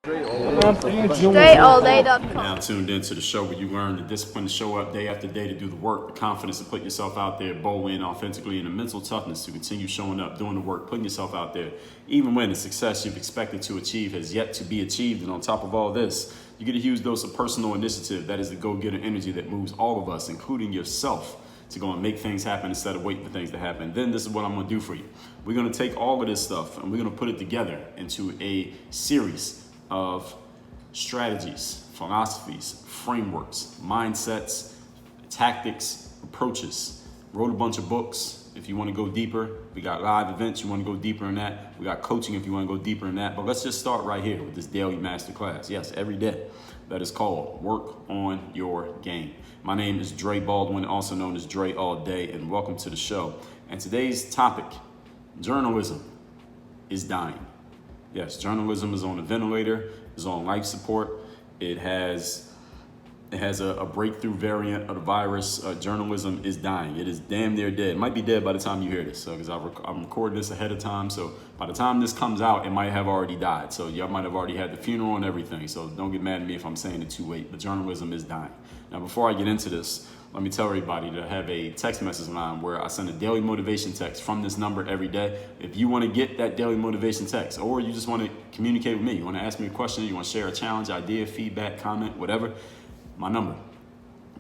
DreAllDay.com. Now tuned into the show where you learn the discipline to show up day after day to do the work, the confidence to put yourself out there, boldly and authentically, and the mental toughness to continue showing up, doing the work, putting yourself out there, even when the success you've expected to achieve has yet to be achieved. And on top of all this, you get a huge dose of personal initiative. That is the go-getter energy that moves all of us, including yourself, to go and make things happen instead of waiting for things to happen. Then this is what I'm gonna do for you. We're gonna take all of this stuff and we're gonna put it together into a series of strategies, philosophies, frameworks, mindsets, tactics, approaches. Wrote a bunch of books. If you want to go deeper, we got live events. You want to go deeper in that. We got coaching if you want to go deeper in that. But let's just start right here with this daily masterclass. Yes, every day. That is called Work on Your Game. My name is Dre Baldwin, also known as Dre All Day, and welcome to the show. And today's topic, journalism is dying. Yes, journalism is on a ventilator, is on life support. It has a breakthrough variant of the virus. Journalism is dying. It is damn near dead. It might be dead by the time you hear this, because I'm recording this ahead of time. So by the time this comes out, it might have already died. So y'all might have already had the funeral and everything. So don't get mad at me if I'm saying it too late. But journalism is dying. Now, before I get into this, let me tell everybody to have a text message line where I send a daily motivation text from this number every day. If you want to get that daily motivation text, or you just want to communicate with me, you want to ask me a question, you want to share a challenge, idea, feedback, comment, whatever, my number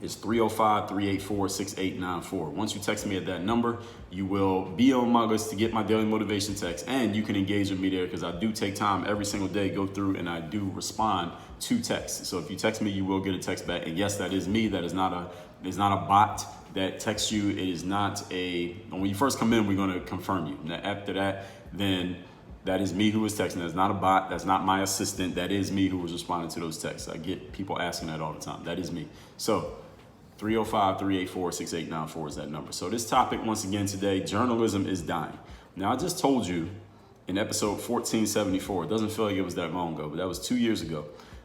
is 305-384-6894. Once you text me at that number, you will be on my list to get my daily motivation text, and you can engage with me there because I do take time every single day, go through, and I do respond to texts. So if you text me, you will get a text back. And yes, that is me. That is not a bot that texts you. It is not when you first come in, we're going to confirm you. Now, after that, then that is me who was texting. That's not a bot. That's not my assistant. That is me who was responding to those texts. I get people asking that all the time. That is me. So 305-384-6894 is that number. So this topic, once again today, journalism is dying. Now, I just told you in episode 1474, it doesn't feel like it was that long ago, but that was 2 years ago.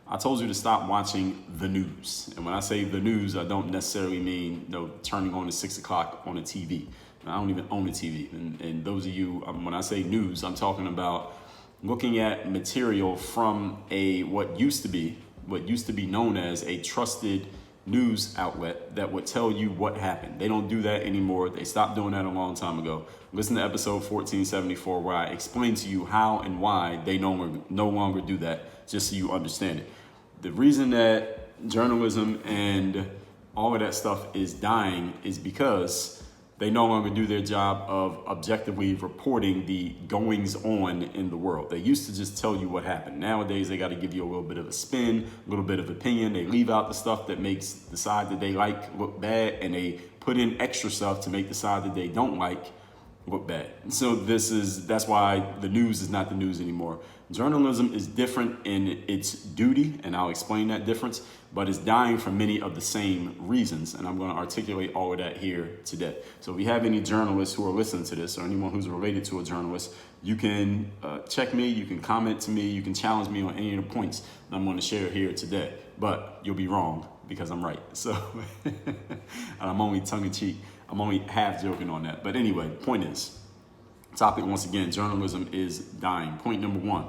I told you to stop watching the news. And when I say the news, I don't necessarily mean turning on at 6 o'clock on a TV. I don't even own a TV. And those of you, when I say news, I'm talking about looking at material from what used to be known as a trusted news outlet that would tell you what happened. They don't do that anymore. They stopped doing that a long time ago. Listen to episode 1474 where I explain to you how and why they no longer do that, just so you understand it. The reason that journalism and all of that stuff is dying is because they no longer do their job of objectively reporting the goings on in the world. They used to just tell you what happened. Nowadays, they got to give you a little bit of a spin, a little bit of opinion. They leave out the stuff that makes the side that they like look bad, and they put in extra stuff to make the side that they don't like look bad. So that's why the news is not the news anymore. Journalism is different in its duty, and I'll explain that difference, but it's dying for many of the same reasons, and I'm going to articulate all of that here today. So if you have any journalists who are listening to this, or anyone who's related to a journalist, you can check me, you can comment to me, you can challenge me on any of the points that I'm going to share here today, but you'll be wrong because I'm right. So and I'm only tongue-in-cheek. I'm only half joking on that. But anyway, point is, topic once again, journalism is dying. Point number one.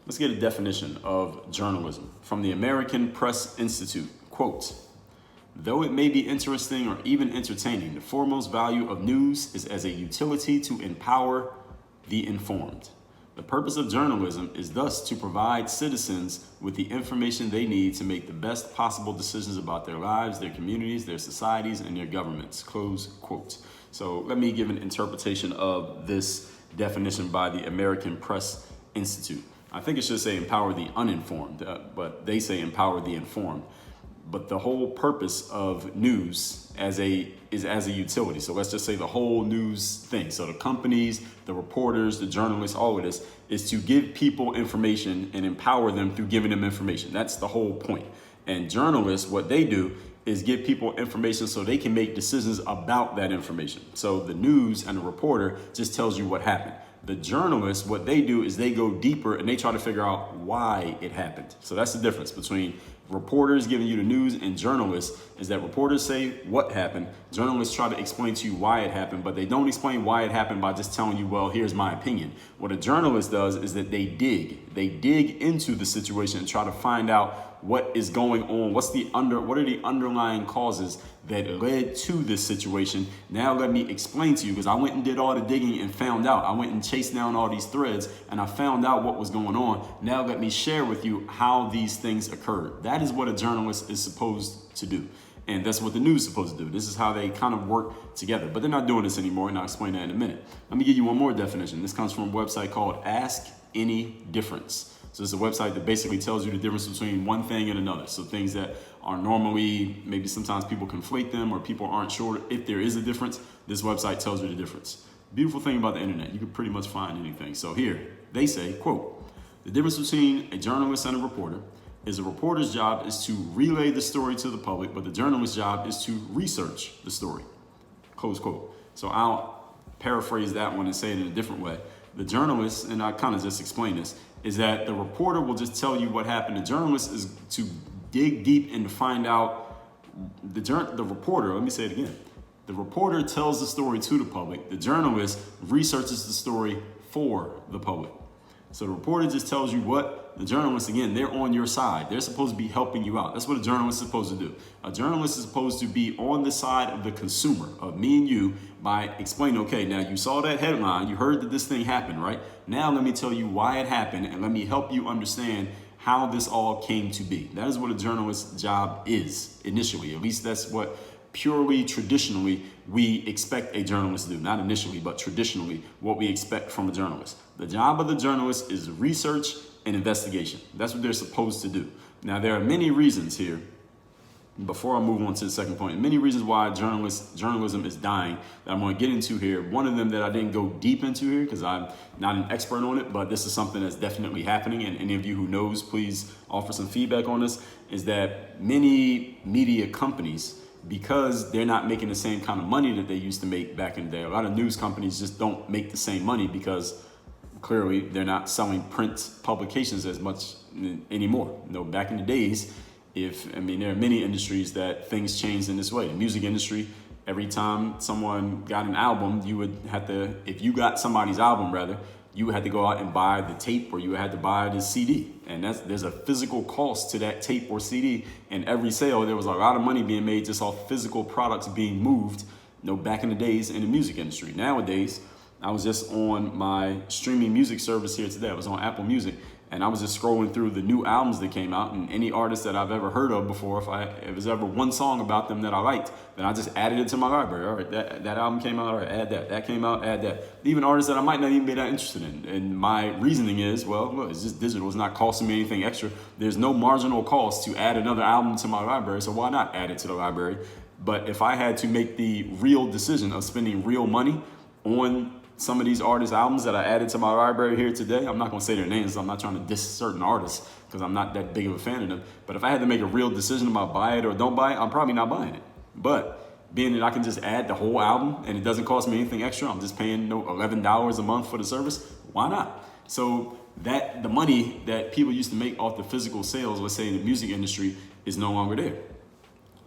Let's get a definition of journalism from the American Press Institute. Quote, though it may be interesting or even entertaining, the foremost value of news is as a utility to empower the informed. The purpose of journalism is thus to provide citizens with the information they need to make the best possible decisions about their lives, their communities, their societies, and their governments. Close quote. So let me give an interpretation of this definition by the American Press Institute. I think it should say empower the uninformed, but they say empower the informed. But the whole purpose of news is as a utility. So let's just say the whole news thing. So the companies, the reporters, the journalists, all of this is to give people information and empower them through giving them information. That's the whole point. And journalists, what they do is give people information so they can make decisions about that information. So the news and the reporter just tells you what happened. The journalists, what they do is they go deeper and they try to figure out why it happened. So that's the difference between reporters giving you the news and journalists, is that reporters say what happened. Journalists try to explain to you why it happened, but they don't explain why it happened by just telling you, well, here's my opinion. What a journalist does is that they dig into the situation and try to find out what is going on, what are the underlying causes that led to this situation. Now let me explain to you, because I went and did all the digging and found out. I went and chased down all these threads and I found out what was going on. Now let me share with you how these things occurred. That is what a journalist is supposed to do. And that's what the news is supposed to do. This is how they kind of work together. But they're not doing this anymore, and I'll explain that in a minute. Let me give you one more definition. This comes from a website called Ask Any Difference. So it's a website that basically tells you the difference between one thing and another. So things that are normally, maybe sometimes people conflate them or people aren't sure if there is a difference, this website tells you the difference. Beautiful thing about the internet, you can pretty much find anything. So here, they say, quote, the difference between a journalist and a reporter is a reporter's job is to relay the story to the public, but the journalist's job is to research the story, close quote. So I'll paraphrase that one and say it in a different way. The journalist, and I kind of just explained this, is that the reporter will just tell you what happened. The journalist is to dig deep and to find out. The reporter, let me say it again. The reporter tells the story to the public. The journalist researches the story for the public. So the reporter just tells you what. The journalist, again, they're on your side. They're supposed to be helping you out. That's what a journalist is supposed to do. A journalist is supposed to be on the side of the consumer, of me and you, by explaining, okay, now you saw that headline, you heard that this thing happened, right? Now let me tell you why it happened, and let me help you understand how this all came to be. That is what a journalist's job is, initially. At least that's what purely traditionally we expect a journalist to do. Not initially, but traditionally what we expect from a journalist. The job of the journalist is research and investigation. That's what they're supposed to do. Now, there are many reasons here, before I move on to the second point, many reasons why journalism is dying that I'm going to get into here. One of them that I didn't go deep into here because I'm not an expert on it, but this is something that's definitely happening. And any of you who knows, please offer some feedback on this, is that many media companies, because they're not making the same kind of money that they used to make back in the day, a lot of news companies just don't make the same money because clearly they're not selling print publications as much anymore. You know, back in the days, there are many industries that things changed in this way. The music industry, every time someone got an album, you would have to, if you got somebody's album rather, you would have to go out and buy the tape or you had to buy the CD. And there's a physical cost to that tape or CD. And every sale, there was a lot of money being made just off physical products being moved, back in the days in the music industry. Nowadays, I was just on my streaming music service here today. I was on Apple Music, and I was just scrolling through the new albums that came out, and any artist that I've ever heard of before, if there's ever one song about them that I liked, then I just added it to my library. All right, that album came out, all right, add that. That came out, add that. Even artists that I might not even be that interested in. And my reasoning is, well, look, it's just digital. It's not costing me anything extra. There's no marginal cost to add another album to my library, so why not add it to the library? But if I had to make the real decision of spending real money on some of these artists' albums that I added to my library here today, I'm not going to say their names. I'm not trying to diss certain artists because I'm not that big of a fan of them. But if I had to make a real decision about buy it or don't buy it, I'm probably not buying it. But being that I can just add the whole album and it doesn't cost me anything extra, I'm just paying $11 a month for the service, why not? So that the money that people used to make off the physical sales, let's say in the music industry, is no longer there.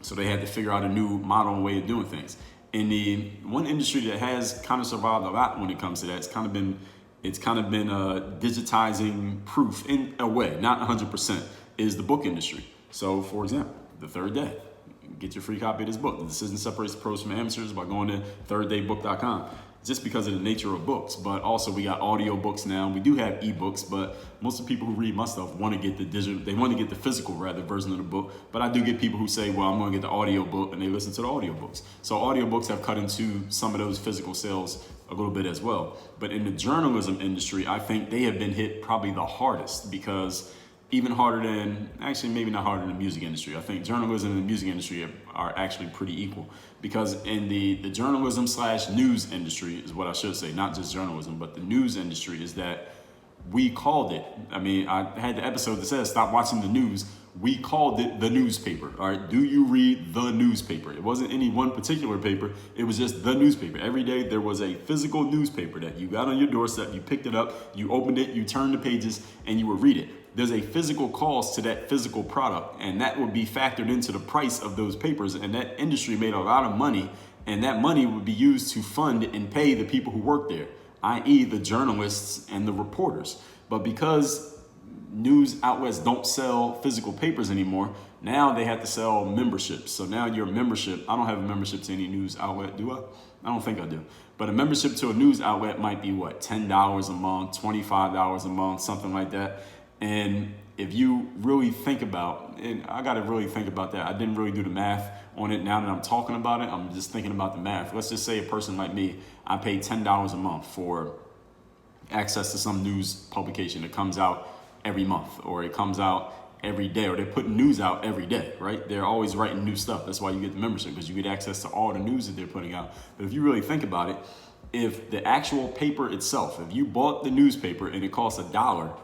So they had to figure out a new model and way of doing things. In the one industry that has kind of survived a lot when it comes to that, it's kind of been digitizing proof in a way, not 100%, is the book industry. So, for example, The Third Day. Get your free copy of this book. The Decision Separates the Pros from Amateurs by going to thirddaybook.com. Just because of the nature of books, but also we got audio books now. We do have ebooks, but most of the people who read my stuff want to get the digital, they want to get the physical version of the book. But I do get people who say, well, I'm going to get the audio book, and they listen to the audio books. So audio books have cut into some of those physical sales a little bit as well. But in the journalism industry, I think they have been hit probably the hardest, because even harder than, actually maybe not harder than the music industry. I think journalism and the music industry are actually pretty equal, because in the journalism / news industry is what I should say, not just journalism, but the news industry, is that we called it. I mean, I had the episode that says stop watching the news. we called it the newspaper. All right, do you read the newspaper? It wasn't any one particular paper. It was just the newspaper. Every day there was a physical newspaper that you got on your doorstep. You picked it up, you opened it, you turned the pages, and you would read it. There's a physical cost to that physical product, and that would be factored into the price of those papers. And that industry made a lot of money, and that money would be used to fund and pay the people who work there, i.e. the journalists and the reporters. But because news outlets don't sell physical papers anymore, now they have to sell memberships. So now your membership, I don't have a membership to any news outlet, do I? I don't think I do. But a membership to a news outlet might be what, $10 a month, $25 a month, something like that. And if you really think about, and I got to really think about that. I didn't really do the math on it. Now that I'm talking about it, I'm just thinking about the math. Let's just say a person like me, I pay $10 a month for access to some news publication that comes out every month, or it comes out every day, or they're putting news out every day, right? They're always writing new stuff. That's why you get the membership, because you get access to all the news that they're putting out. But if you really think about it, if the actual paper itself, if you bought the newspaper and it costs $1,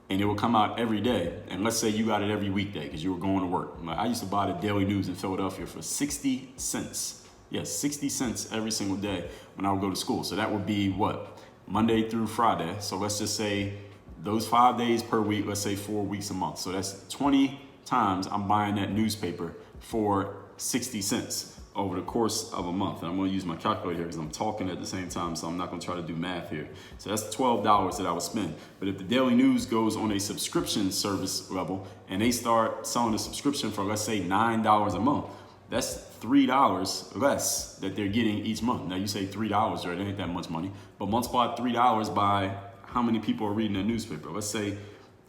and it will come out every day, and let's say you got it every weekday because you were going to work. Like, I used to buy the Daily News in Philadelphia for 60 cents. Yes, 60 cents every single day when I would go to school. So that would be what? Monday through Friday. So let's just say those 5 days per week, let's say 4 weeks a month. So that's 20 times I'm buying that newspaper for 60 cents over the course of a month. And I'm going to use my calculator here because I'm talking at the same time, so I'm not going to try to do math here. So that's $12 that I would spend. But if the Daily News goes on a subscription service level and they start selling a subscription for, let's say, $9 a month, that's $3 less that they're getting each month. Now you say $3, right? It ain't that much money. But multiply $3 by how many people are reading that newspaper. Let's say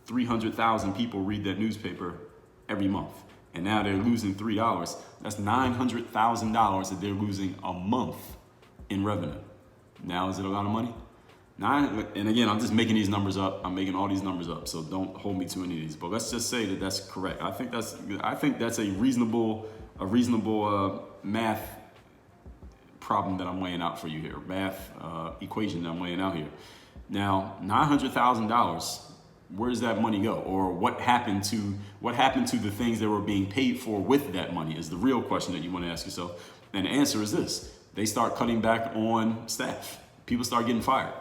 300,000 people read that newspaper every month. And now they're losing $3. That's $900,000 that they're losing a month in revenue. Now, is it a lot of money? And again, I'm just making these numbers up. I'm making all these numbers up, so don't hold me to any of these. But let's just say that that's correct. I think that's a reasonable math problem that I'm laying out for you here, math equation that I'm laying out here. Now, $900,000. Where does that money go? Or what happened to the things that were being paid for with that money is the real question that you want to ask yourself. And the answer is this: they start cutting back on staff. People start getting fired.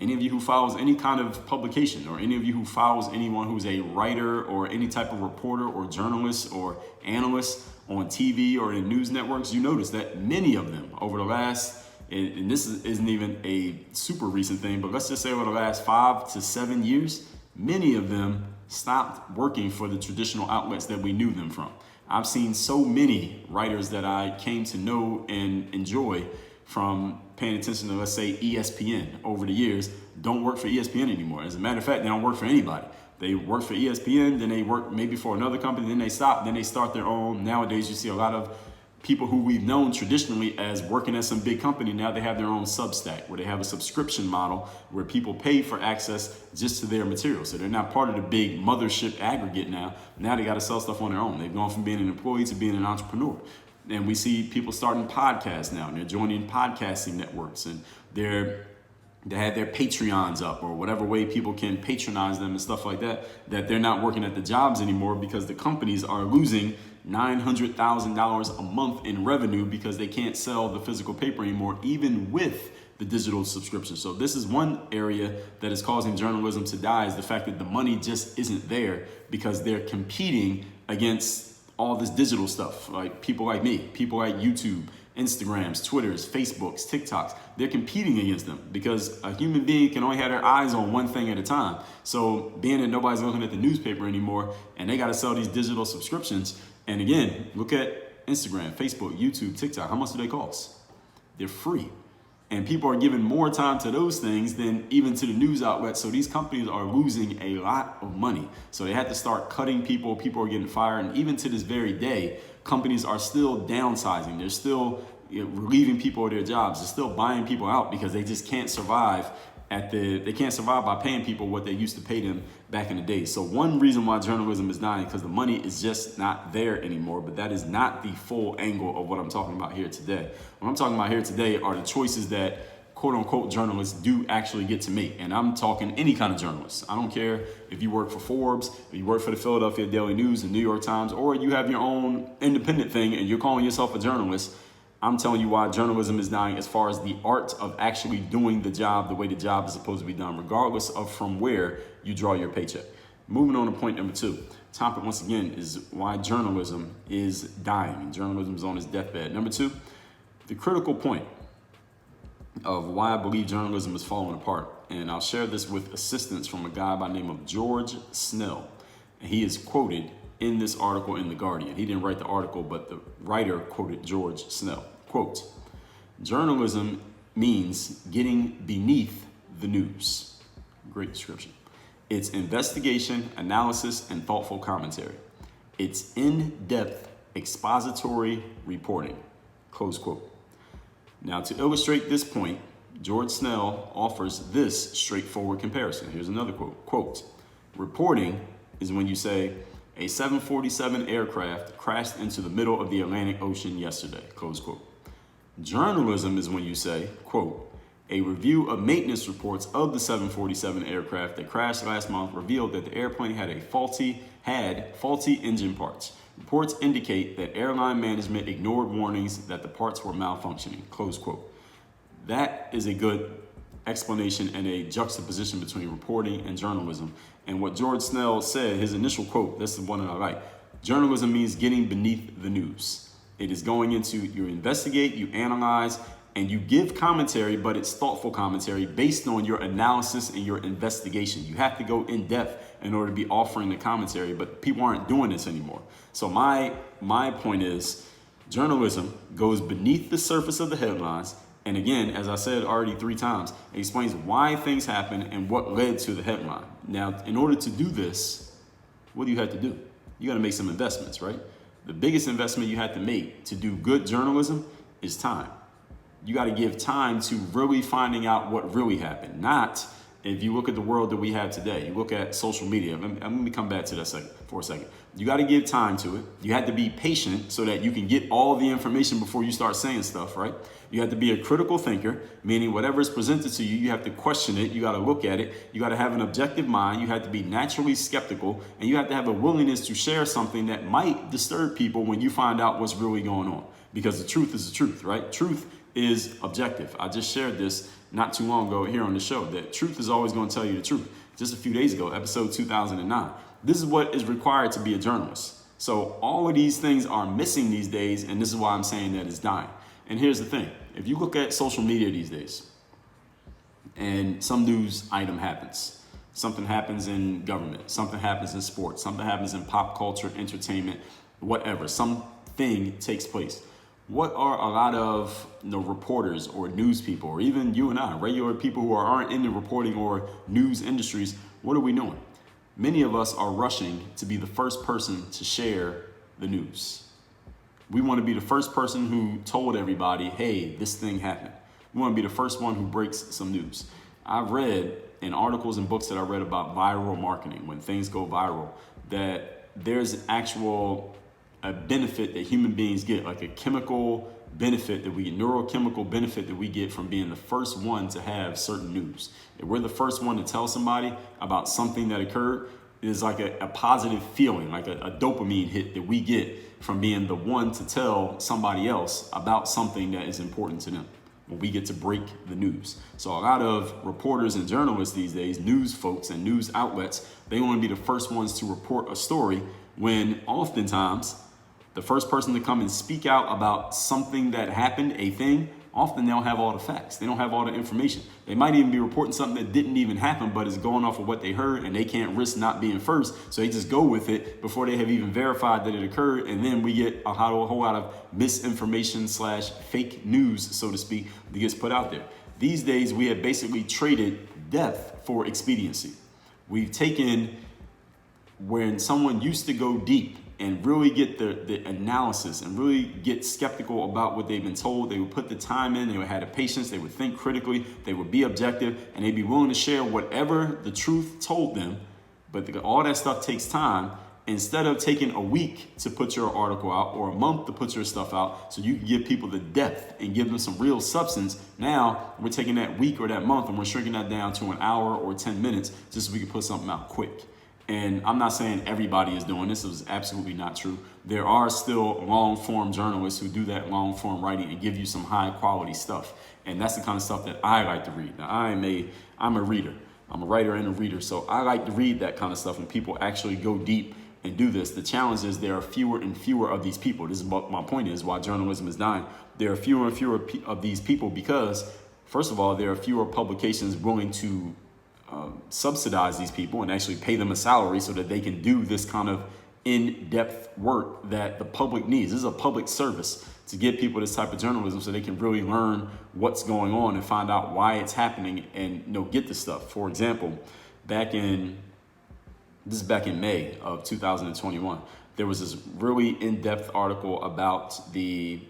Any of you who follows any kind of publication, or any of you who follows anyone who's a writer or any type of reporter or journalist or analyst on TV or in news networks, you notice that many of them over the last, and this isn't even a super recent thing, but let's just say over the last 5 to 7 years, many of them stopped working for the traditional outlets that we knew them from. I've seen so many writers that I came to know and enjoy from paying attention to, let's say, ESPN over the years, don't work for ESPN anymore. As a matter of fact, they don't work for anybody. They work for ESPN, then they work maybe for another company, then they stop, then they start their own. Nowadays, you see a lot of people who we've known traditionally as working at some big company, now they have their own Substack where they have a subscription model where people pay for access just to their material. So they're not part of the big mothership aggregate now. Now they got to sell stuff on their own. They've gone from being an employee to being an entrepreneur. And we see people starting podcasts now, and they're joining podcasting networks, and they have their Patreons up, or whatever way people can patronize them and stuff like that, that they're not working at the jobs anymore because the companies are losing $900,000 a month in revenue because they can't sell the physical paper anymore, even with the digital subscription. So this is one area that is causing journalism to die, is the fact that the money just isn't there because they're competing against all this digital stuff. Like people like me, people like YouTube, Instagrams, Twitters, Facebooks, TikToks, they're competing against them because a human being can only have their eyes on one thing at a time. So being that nobody's looking at the newspaper anymore and they got to sell these digital subscriptions. And again, look at Instagram, Facebook, YouTube, TikTok. How much do they cost? They're free. And people are giving more time to those things than even to the news outlets. So these companies are losing a lot of money. So they had to start cutting people. People are getting fired. And even to this very day, companies are still downsizing. They're still relieving people of their jobs. They're still buying people out because they just can't survive they can't survive by paying people what they used to pay them back in the day. So one reason why journalism is dying is because the money is just not there anymore. But that is not the full angle of what I'm talking about here today. What I'm talking about here today are the choices that quote unquote journalists do actually get to make. And I'm talking any kind of journalist. I don't care if you work for Forbes, if you work for the Philadelphia Daily News, the New York Times, or you have your own independent thing and you're calling yourself a journalist. I'm telling you why journalism is dying as far as the art of actually doing the job the way the job is supposed to be done, regardless of from where you draw your paycheck. Moving on to point number 2. Topic once again is why journalism is dying. Journalism is on its deathbed. Number 2, the critical point of why I believe journalism is falling apart. And I'll share this with assistance from a guy by the name of George Snell. And he is quoted in this article in The Guardian. He didn't write the article, but the writer quoted George Snell. Quote, journalism means getting beneath the news. Great description. It's investigation, analysis, and thoughtful commentary. It's in-depth expository reporting. Close quote. Now, to illustrate this point, George Snell offers this straightforward comparison. Here's another quote. Quote, reporting is when you say, a 747 aircraft crashed into the middle of the Atlantic Ocean yesterday, close quote. Journalism is when you say, quote, a review of maintenance reports of the 747 aircraft that crashed last month revealed that the airplane had faulty engine parts. Reports indicate that airline management ignored warnings that the parts were malfunctioning, close quote. That is a good explanation and a juxtaposition between reporting and journalism. And what George Snell said, his initial quote, that's the one that I like. Journalism means getting beneath the news. It is going into, you investigate, you analyze, and you give commentary, but it's thoughtful commentary based on your analysis and your investigation. You have to go in depth in order to be offering the commentary, but people aren't doing this anymore. So my point is, journalism goes beneath the surface of the headlines. And again, as I said already 3 times, it explains why things happen and what led to the headline. Now, in order to do this, what do you have to do? You got to make some investments, right? The biggest investment you have to make to do good journalism is time. You got to give time to really finding out what really happened. Not if you look at the world that we have today, you look at social media. Let me come back to that for a second. You got to give time to it. You have to be patient so that you can get all the information before you start saying stuff, right? You have to be a critical thinker, meaning whatever is presented to you, you have to question it. You got to look at it. You got to have an objective mind. You have to be naturally skeptical, and you have to have a willingness to share something that might disturb people when you find out what's really going on, because the truth is the truth, right? Truth is objective. I just shared this not too long ago here on the show, that truth is always going to tell you the truth. Just a few days ago, episode 2009. This is what is required to be a journalist. So all of these things are missing these days, and this is why I'm saying that it's dying. And here's the thing. If you look at social media these days, and some news item happens, something happens in government, something happens in sports, something happens in pop culture, entertainment, whatever, something takes place. What are a lot of reporters or news people, or even you and I, regular people who aren't in the reporting or news industries, what are we doing? Many of us are rushing to be the first person to share the news. We want to be the first person who told everybody, hey, this thing happened. We want to be the first one who breaks some news. I've read in articles and books that I read about viral marketing, when things go viral, that there's a benefit that human beings get, like a chemical benefit that we get, neurochemical benefit that we get from being the first one to have certain news. If we're the first one to tell somebody about something that occurred, it is like a positive feeling, like a dopamine hit that we get from being the one to tell somebody else about something that is important to them when we get to break the news. So a lot of reporters and journalists these days, news folks and news outlets, they want to be the first ones to report a story, when oftentimes the first person to come and speak out about something that happened, a thing, often they don't have all the facts. They don't have all the information. They might even be reporting something that didn't even happen, but is going off of what they heard, and they can't risk not being first. So they just go with it before they have even verified that it occurred. And then we get a whole lot of misinformation / fake news, so to speak, that gets put out there. These days, we have basically traded depth for expediency. We've taken when someone used to go deep and really get the analysis and really get skeptical about what they've been told. They would put the time in, they would have the patience, they would think critically, they would be objective, and they'd be willing to share whatever the truth told them. But all that stuff takes time, instead of taking a week to put your article out or a month to put your stuff out so you can give people the depth and give them some real substance, now we're taking that week or that month and we're shrinking that down to an hour or 10 minutes just so we can put something out quick. And I'm not saying everybody is doing this. It was absolutely not true. There are still long-form journalists who do that long-form writing and give you some high-quality stuff. And that's the kind of stuff that I like to read. Now, I'm a reader. I'm a writer and a reader. So I like to read that kind of stuff when people actually go deep and do this. The challenge is there are fewer and fewer of these people. This is what my point is, why journalism is dying. There are fewer and fewer of these people because, first of all, there are fewer publications willing to subsidize these people and actually pay them a salary so that they can do this kind of in-depth work that the public needs. This is a public service to give people this type of journalism so they can really learn what's going on and find out why it's happening and get the stuff. For example, back in May of 2021, there was this really in-depth article about the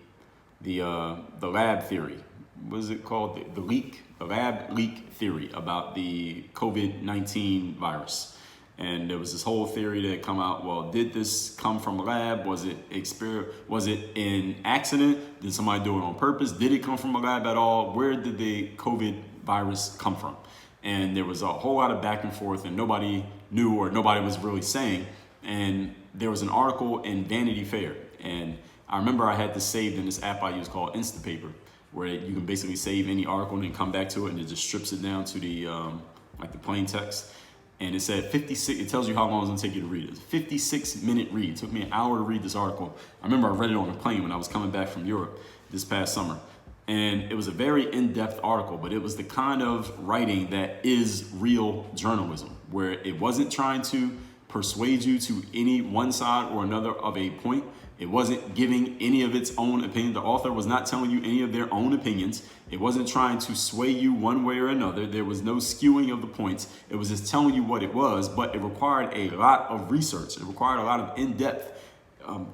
lab theory. What is it called? The lab leak theory about the COVID-19 virus. And there was this whole theory that had come out. Well, did this come from a lab? Was it an accident? Did somebody do it on purpose? Did it come from a lab at all? Where did the COVID virus come from? And there was a whole lot of back and forth and nobody knew or nobody was really saying. And there was an article in Vanity Fair. And I remember I had this saved in this app I use called Instapaper, where you can basically save any article and then come back to it and it just strips it down to the like the plain text. And it said 56, it tells you how long it's gonna take you to read it. It's a 56-minute read. It took me an hour to read this article. I remember I read it on a plane when I was coming back from Europe this past summer. And it was a very in-depth article, but it was the kind of writing that is real journalism, where it wasn't trying to persuade you to any one side or another of a point. It wasn't giving any of its own opinion. The author was not telling you any of their own opinions. It wasn't trying to sway you one way or another. There was no skewing of the points. It was just telling you what it was, but it required a lot of research. It required a lot of in-depth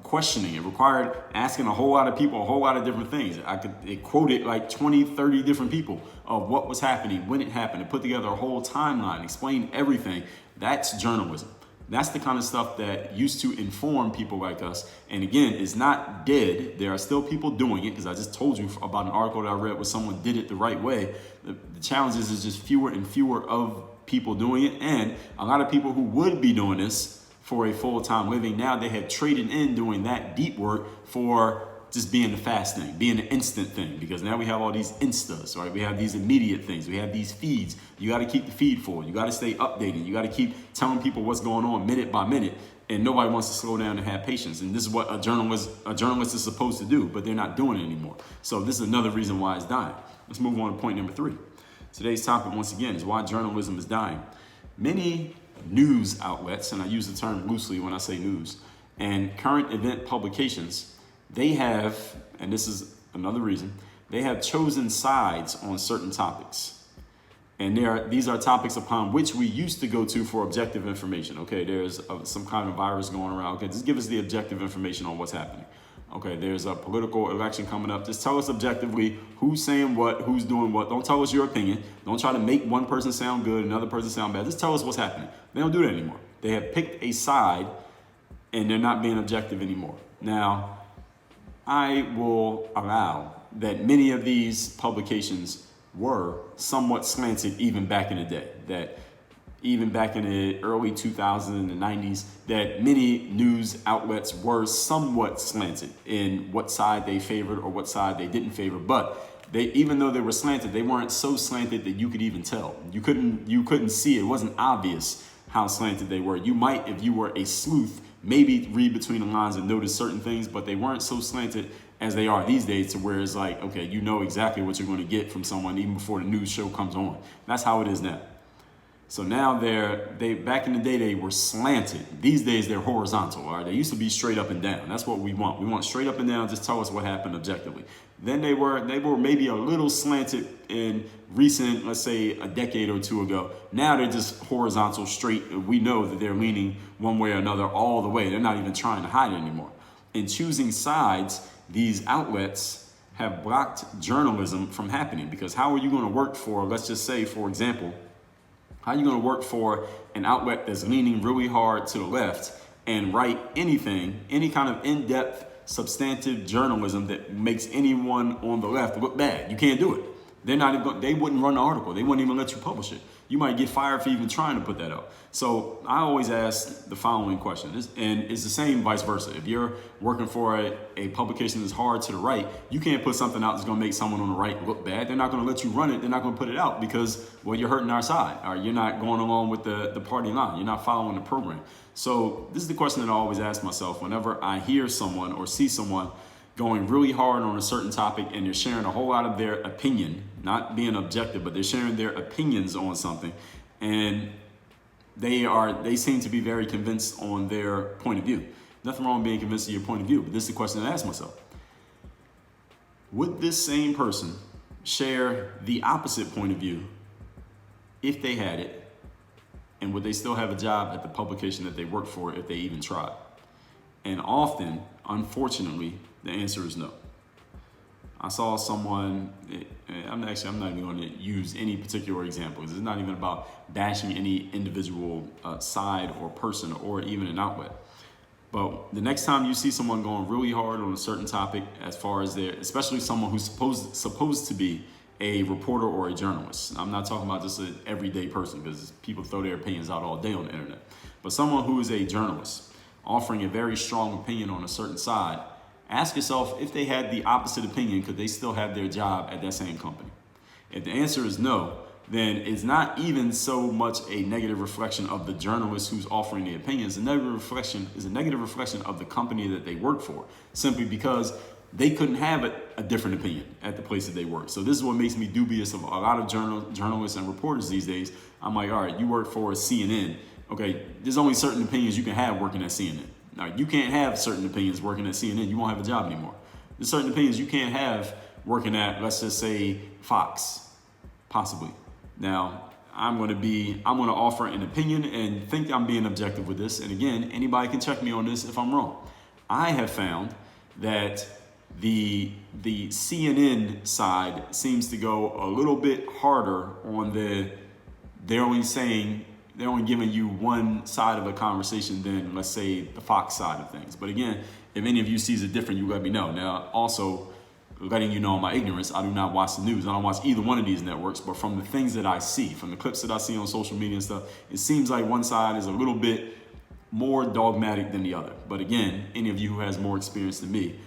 questioning. It required asking a whole lot of people, a whole lot of different things. It quoted like 20, 30 different people of what was happening, when it happened. It put together a whole timeline, explained everything. That's journalism. That's the kind of stuff that used to inform people like us. And again, it's not dead. There are still people doing it, because I just told you about an article that I read where someone did it the right way. The challenge is just fewer and fewer of people doing it. And a lot of people who would be doing this for a full-time living, now they have traded in doing that deep work for just being the fast thing, being the instant thing, because now we have all these instas, right? We have these immediate things. We have these feeds. You got to keep the feed full. You got to stay updated. You got to keep telling people what's going on minute by minute, and nobody wants to slow down and have patience. And this is what a journalist is supposed to do, but they're not doing it anymore. So this is another reason why it's dying. Let's move on to point number 3. Today's topic, once again, is why journalism is dying. Many news outlets, and I use the term loosely when I say news, and current event publications, they have, and this is another reason, they have chosen sides on certain topics. And these are topics upon which we used to go to for objective information. Okay, there's some kind of virus going around. Okay, just give us the objective information on what's happening. Okay, there's a political election coming up. Just tell us objectively who's saying what, who's doing what. Don't tell us your opinion. Don't try to make one person sound good, another person sound bad. Just tell us what's happening. They don't do that anymore. They have picked a side and they're not being objective anymore. Now, I will allow that many of these publications were somewhat slanted even back in the day, that even back in the early 2000s and the 90s, that many news outlets were somewhat slanted in what side they favored or what side they didn't favor. But even though they were slanted, they weren't so slanted that you could even tell. You couldn't see it. It wasn't obvious how slanted they were. You might, if you were a sleuth, maybe read between the lines and notice certain things, but they weren't so slanted as they are these days, to where it's like, okay, you know exactly what you're going to get from someone even before the news show comes on. That's how it is now. So now they back in the day, they were slanted. These days, they're horizontal. All right? They used to be straight up and down. That's what we want. We want straight up and down. Just tell us what happened objectively. Then they were maybe a little slanted in recent, let's say a decade or two ago. Now they're just horizontal, straight. We know that they're leaning one way or another all the way. They're not even trying to hide it anymore. In choosing sides, these outlets have blocked journalism from happening, because how are you going to work for, let's just say, for example, how are you going to work for an outlet that's leaning really hard to the left and write anything, any kind of in-depth, substantive journalism that makes anyone on the left look bad. You can't do it. They wouldn't run the article. They wouldn't even let you publish it. You might get fired for even trying to put that out. So I always ask the following question, and it's the same vice versa. If you're working for a publication that's hard to the right, you can't put something out that's going to make someone on the right look bad. They're not going to let you run it. They're not going to put it out because, well, you're hurting our side, or you're not going along with the party line. You're not following the program. So this is the question that I always ask myself whenever I hear someone or see someone going really hard on a certain topic and they're sharing a whole lot of their opinion, not being objective, but they're sharing their opinions on something, and they seem to be very convinced on their point of view. Nothing wrong with being convinced of your point of view, but this is the question I ask myself. Would this same person share the opposite point of view if they had it, and would they still have a job at the publication that they work for if they even tried? And often, unfortunately, the answer is no. I saw someone, I'm not even going to use any particular example. It's not even about bashing any individual side or person or even an outlet. But the next time you see someone going really hard on a certain topic, as far as especially someone who's supposed to be a reporter or a journalist. I'm not talking about just an everyday person, because people throw their opinions out all day on the internet. But someone who is a journalist offering a very strong opinion on a certain side, ask yourself, if they had the opposite opinion, could they still have their job at that same company? If the answer is no, then it's not even so much a negative reflection of the journalist who's offering the opinions. A negative reflection is a negative reflection of the company that they work for, simply because they couldn't have a different opinion at the place that they work. So this is what makes me dubious of a lot of journalists and reporters these days. I'm like, all right, you work for CNN. Okay, there's only certain opinions you can have working at CNN. Now, you can't have certain opinions working at CNN. You won't have a job anymore. There's certain opinions you can't have working at, let's just say, Fox, possibly. Now, I'm going to offer an opinion and think I'm being objective with this. And again, anybody can check me on this if I'm wrong. I have found that the CNN side seems to go a little bit harder on they're only giving you one side of a conversation than, let's say, the Fox side of things. But again, if any of you sees it different, you let me know. Now, also, letting you know my ignorance, I do not watch the news. I don't watch either one of these networks, but from the things that I see, from the clips that I see on social media and stuff, it seems like one side is a little bit more dogmatic than the other. But again, any of you who has more experience than me,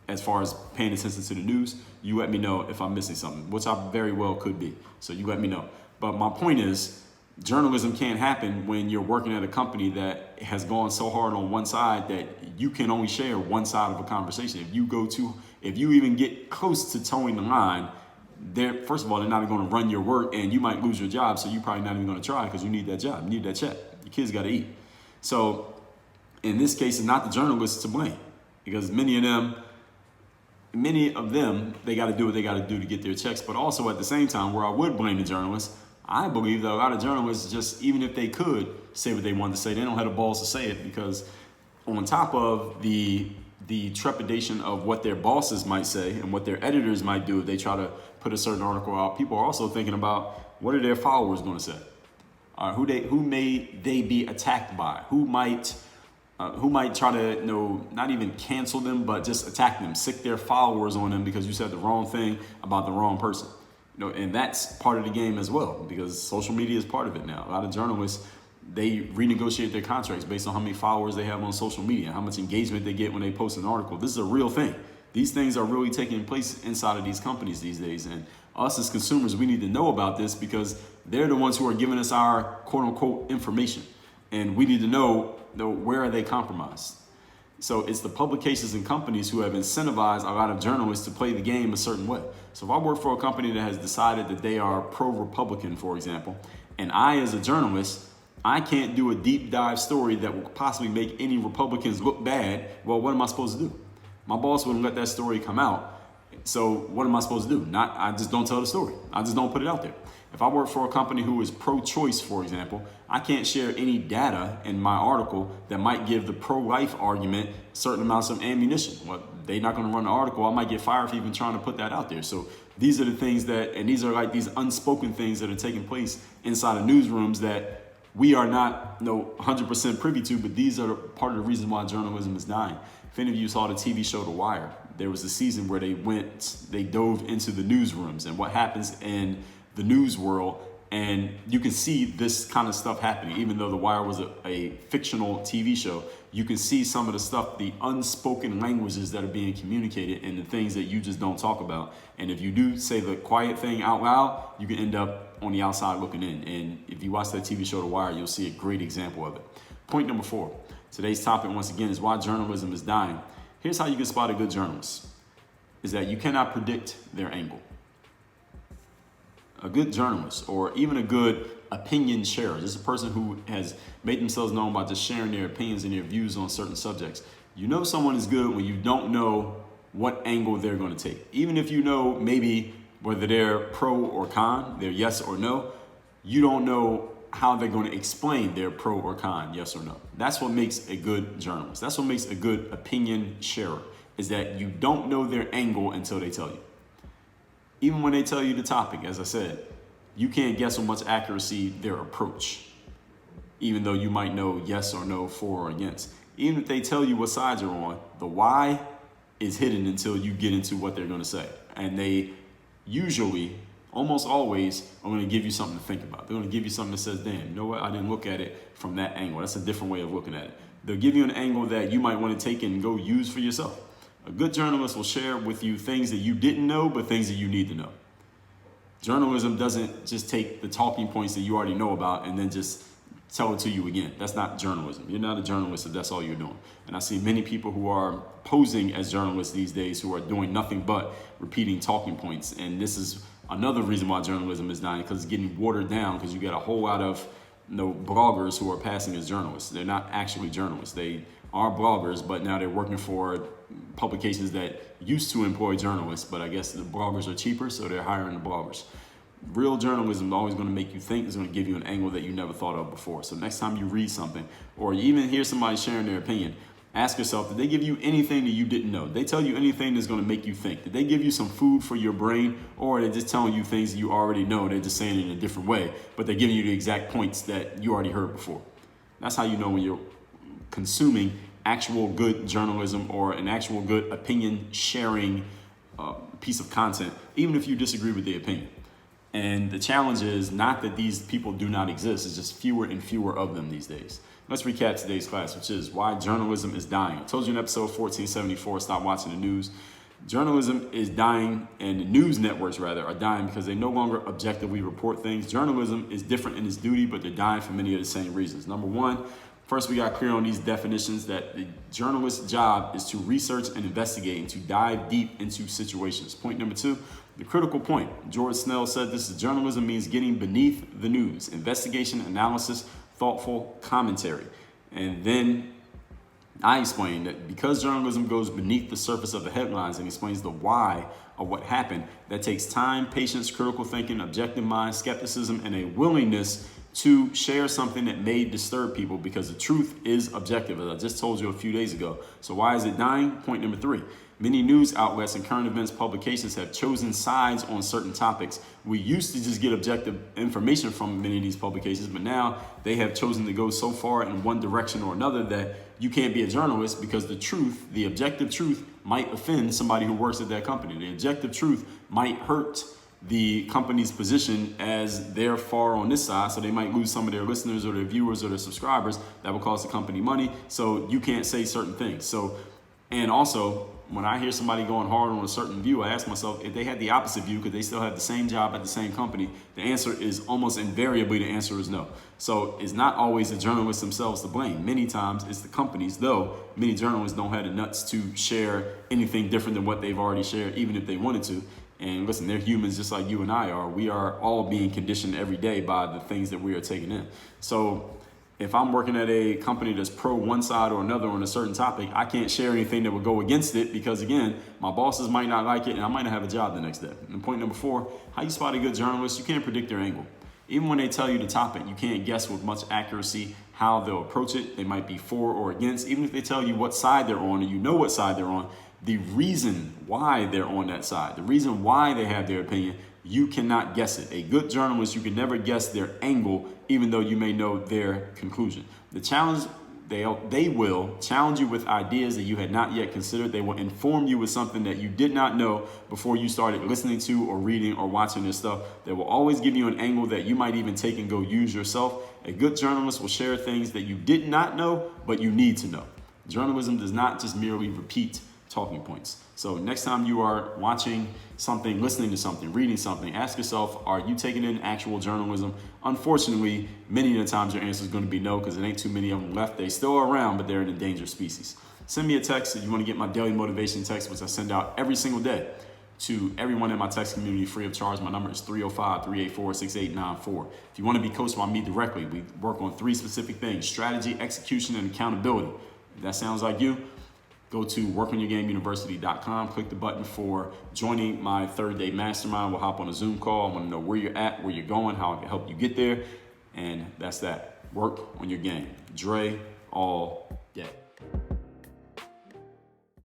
as far as paying attention to the news, you let me know if I'm missing something, which I very well could be. So you let me know. But my point is, journalism can't happen when you're working at a company that has gone so hard on one side that you can only share one side of a conversation. If you even get close to towing the line, first of all, they're not going to run your work, and you might lose your job. So you're probably not even going to try, because you need that job, you need that check. Your kids got to eat. So in this case, it's not the journalists to blame, because many of them, they got to do what they got to do to get their checks. But also at the same time, where I would blame the journalists, I believe that a lot of journalists, just even if they could say what they wanted to say, they don't have the balls to say it, because on top of the trepidation of what their bosses might say and what their editors might do if they try to put a certain article out, people are also thinking about, what are their followers going to say? Who may they be attacked by? Who might try to, not even cancel them, but just attack them, sick their followers on them because you said the wrong thing about the wrong person. And that's part of the game as well, because social media is part of it now. A lot of journalists, they renegotiate their contracts based on how many followers they have on social media, how much engagement they get when they post an article. This is a real thing. These things are really taking place inside of these companies these days. And us as consumers, we need to know about this, because they're the ones who are giving us our quote unquote information. And we need to know where are they compromised. So it's the publications and companies who have incentivized a lot of journalists to play the game a certain way. So if I work for a company that has decided that they are pro-Republican, for example, and I, as a journalist, I can't do a deep dive story that will possibly make any Republicans look bad, well, what am I supposed to do? My boss wouldn't let that story come out. So what am I supposed to do? I just don't tell the story. I just don't put it out there. If I work for a company who is pro-choice, for example, I can't share any data in my article that might give the pro-life argument certain amounts of ammunition. Well, they're not going to run the article. I might get fired for even trying to put that out there. So these are the things and these are like these unspoken things that are taking place inside of newsrooms that we are not 100% privy to, but these are part of the reasons why journalism is dying. If any of you saw the TV show The Wire, there was a season where they dove into the newsrooms and what happens in the news world. And you can see this kind of stuff happening. Even though The Wire was a fictional TV show, you can see some of the stuff, the unspoken languages that are being communicated and the things that you just don't talk about. And if you do say the quiet thing out loud, you can end up on the outside looking in. And if you watch that TV show The Wire, you'll see a great example of it. Point number 4. Today's topic, once again, is why journalism is dying. Here's how you can spot a good journalist, is that you cannot predict their angle. A good journalist, or even a good opinion sharer, just a person who has made themselves known by just sharing their opinions and their views on certain subjects. You know someone is good when you don't know what angle they're going to take. Even if you know maybe whether they're pro or con, they're yes or no, you don't know how they're going to explain their pro or con, yes or no. That's what makes a good journalist. That's what makes a good opinion sharer, is that you don't know their angle until they tell you. Even when they tell you the topic, as I said, you can't guess with much accuracy their approach, even though you might know yes or no, for or against. Even if they tell you what side you're on, the why is hidden until you get into what they're going to say. And they usually, almost always, are going to give you something to think about. They're going to give you something that says, damn, you know what? I didn't look at it from that angle. That's a different way of looking at it. They'll give you an angle that you might want to take and go use for yourself. A good journalist will share with you things that you didn't know, but things that you need to know. Journalism doesn't just take the talking points that you already know about and then just tell it to you again. That's not journalism. You're not a journalist if that's all you're doing. And I see many people who are posing as journalists these days who are doing nothing but repeating talking points. And this is another reason why journalism is dying, because it's getting watered down, because you got a whole lot of bloggers who are passing as journalists. They're not actually journalists. They are bloggers, but now they're working for publications that used to employ journalists, but I guess the bloggers are cheaper, so they're hiring the bloggers. Real journalism is always going to make you think. It's going to give you an angle that you never thought of before. So next time you read something, or you even hear somebody sharing their opinion, ask yourself, did they give you anything that you didn't know? Did they tell you anything that's going to make you think? Did they give you some food for your brain, or are they just telling you things that you already know? They're just saying it in a different way, but they're giving you the exact points that you already heard before. That's how you know when you're consuming actual good journalism or an actual good opinion sharing piece of content, even if you disagree with the opinion. And the challenge is not that these people do not exist, it's just fewer and fewer of them these days. Let's recap today's class, which is why journalism is dying. I told you in episode 1474, stop watching the news. Journalism is dying, and the news networks rather are dying because they no longer objectively report things. Journalism is different in its duty, but they're dying for many of the same reasons. Number one, first, we got clear on these definitions that the journalist's job is to research and investigate and to dive deep into situations. Point number 2, the critical point. George Snell said this is journalism means getting beneath the news, investigation, analysis, thoughtful commentary. And then I explained that because journalism goes beneath the surface of the headlines and explains the why of what happened, that takes time, patience, critical thinking, objective mind, skepticism, and a willingness to share something that may disturb people, because the truth is objective, as I just told you a few days ago. So why is it dying? Point number 3. Many news outlets and current events publications have chosen sides on certain topics. We used to just get objective information from many of these publications, but now they have chosen to go so far in one direction or another that you can't be a journalist, because the truth, the objective truth, might offend somebody who works at that company. The objective truth might hurt the company's position as they're far on this side, so they might lose some of their listeners or their viewers or their subscribers. That will cost the company money, so you can't say certain things. So, and also, when I hear somebody going hard on a certain view, I ask myself, if they had the opposite view, could they still have the same job at the same company? The answer is almost invariably, the answer is no. So it's not always the journalists themselves to blame. Many times it's the companies, though many journalists don't have the nuts to share anything different than what they've already shared, even if they wanted to. And listen, they're humans just like you and I are. We are all being conditioned every day by the things that we are taking in. So if I'm working at a company that's pro one side or another on a certain topic, I can't share anything that would go against it, because again, my bosses might not like it and I might not have a job the next day. And point number 4, how you spot a good journalist? You can't predict their angle. Even when they tell you the topic, you can't guess with much accuracy how they'll approach it. They might be for or against. Even if they tell you what side they're on and you know what side they're on, the reason why they're on that side, the reason why they have their opinion, You cannot guess it. A good journalist, you can never guess their angle, even though you may know their conclusion. The challenge, they will challenge you with ideas that you had not yet considered. They will inform you with something that you did not know before you started listening to or reading or watching this stuff. They will always give you an angle that you might even take and go use yourself. A good journalist will share things that you did not know, but you need to know. Journalism does not just merely repeat talking points. So next time you are watching something, listening to something, reading something, ask yourself, are you taking in actual journalism? Unfortunately, many of the times your answer is going to be no, because there ain't too many of them left. They still are around, but they're an endangered species. Send me a text if you want to get my daily motivation text, which I send out every single day to everyone in my text community free of charge. My number is 305-384-6894. If you want to be coached by me directly, we work on 3 specific things: strategy, execution, and accountability. If that sounds like you, go to workonyourgameuniversity.com, click the button for joining my 3rd-day mastermind. We'll hop on a Zoom call. I want to know where you're at, where you're going, how I can help you get there. And that's that. Work on your game. Dre all day.